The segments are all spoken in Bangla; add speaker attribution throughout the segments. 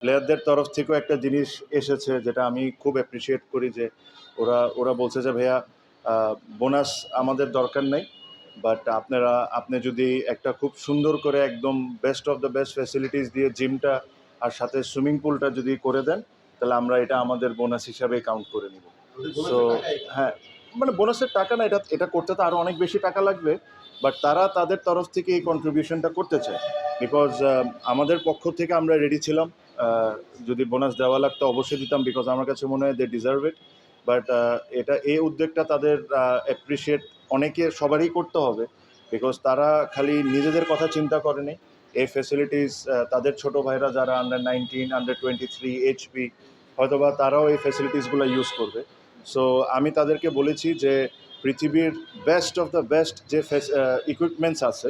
Speaker 1: প্লেয়ারদের তরফ থেকেও একটা জিনিস এসেছে যেটা আমি খুব অ্যাপ্রিসিয়েট করি, যে ওরা বলছে যে ভাইয়া বোনাস আমাদের দরকার নেই, বাট আপনি যদি একটা খুব সুন্দর করে একদম best of the best facilities দিয়ে জিমটা আর সাথে সুইমিং পুলটা যদি করে দেন, তাহলে আমরা এটা আমাদের বোনাস হিসাবে কাউন্ট করে নিব। সো হ্যাঁ, মানে বোনাসের টাকা না, এটা করতে তো আরও অনেক বেশি টাকা লাগবে, বাট তারা তাদের তরফ থেকে এই কন্ট্রিবিউশনটা করতে চায়। বিকজ আমাদের পক্ষ থেকে আমরা রেডি ছিলাম, যদি বোনাস দেওয়া লাগতো অবশ্যই দিতাম, বিকজ আমার কাছে মনে হয় দে ডিজার্ভ ইট। বাট এই উদ্যোগটা তাদের অ্যাপ্রিসিয়েট সবারই করতে হবে, বিকজ তারা খালি নিজেদের কথা চিন্তা করেনি। এই ফ্যাসিলিটিস তাদের ছোট ভাইরা যারা আন্ডার 19, আন্ডার 23 এইচপি, হয়তোবা তারাও এই ফ্যাসিলিটিসগুলো ইউজ করবে। সো আমি তাদেরকে বলেছি যে পৃথিবীর বেস্ট অফ দ্য বেস্ট যে ইকুইপমেন্টস আছে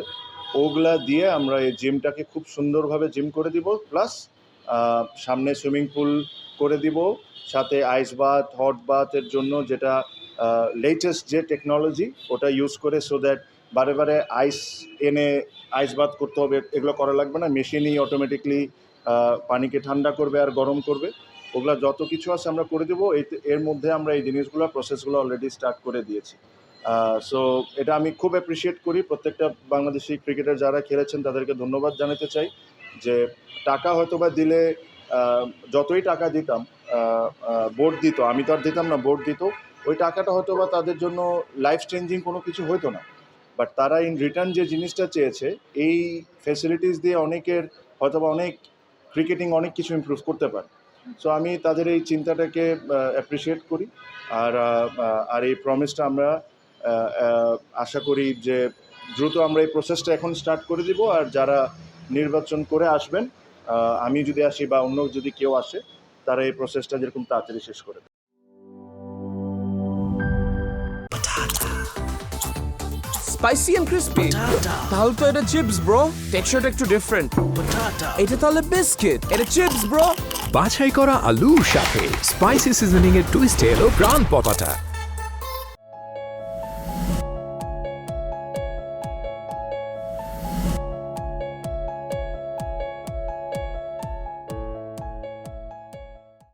Speaker 1: ওগুলা দিয়ে আমরা এই জিমটাকে খুব সুন্দরভাবে জিম করে দিব, প্লাস সামনে সুইমিং পুল করে দিব, সাথে আইস বাথ, হট বাথের জন্য যেটা লেটেস্ট যে টেকনোলজি ওটা ইউজ করে, সো দ্যাট বারে বারে এনে আইস বাথ করতে হবে, এগুলো করা লাগবে না, মেশিনই অটোমেটিকলি পানিকে ঠান্ডা করবে আর গরম করবে। ওগুলা যত কিছু আছে আমরা করে দেবো। এর মধ্যে আমরা এই জিনিসগুলো প্রসেসগুলো অলরেডি স্টার্ট করে দিয়েছি। সো এটা আমি খুব অ্যাপ্রিসিয়েট করি। প্রত্যেকটা বাংলাদেশি ক্রিকেটার যারা খেলেছেন তাদেরকে ধন্যবাদ জানাতে চাই, যে টাকা হয়তো বা দিলে যতই টাকা দিতাম, বোর্ড দিত, আমি তো আর দিতাম না, বোর্ড দিত, ওই টাকাটা হয়তো বা তাদের জন্য লাইফ চেঞ্জিং কোনো কিছু হতো না, বাট তারা ইন রিটার্ন যে জিনিসটা চেয়েছে, এই ফ্যাসিলিটিস দিয়ে অনেকের হয়তো বা অনেক ক্রিকেটিং অনেক কিছু ইমপ্রুভ করতে পারে। সো আমি তাদের এই চিন্তাটাকে অ্যাপ্রিসিয়েট করি। আর এই প্রমিসটা আমরা আশা করি যে দ্রুত আমরা এই প্রসেসটা এখন স্টার্ট করে দিব। আর যারা নির্বাচন করে আসবেন, আমি যদি আসি বা অন্য যদি কেউ আসে, তারা এই প্রসেসটা যেরকম তাড়াতাড়ি শেষ করে দেবে।
Speaker 2: Spicy and crispy. তাহলে তো এটা চিপস ব্রো, টেক্সচারটা একটু ডিফারেন্ট। এটা তাহলে বিস্কিট, এটা চিপস ব্রো।
Speaker 3: বাছাই করা আলুর সাথে স্পাইসি সিজনিং এর টুইস্ট এলো প্রাণ পটাটা।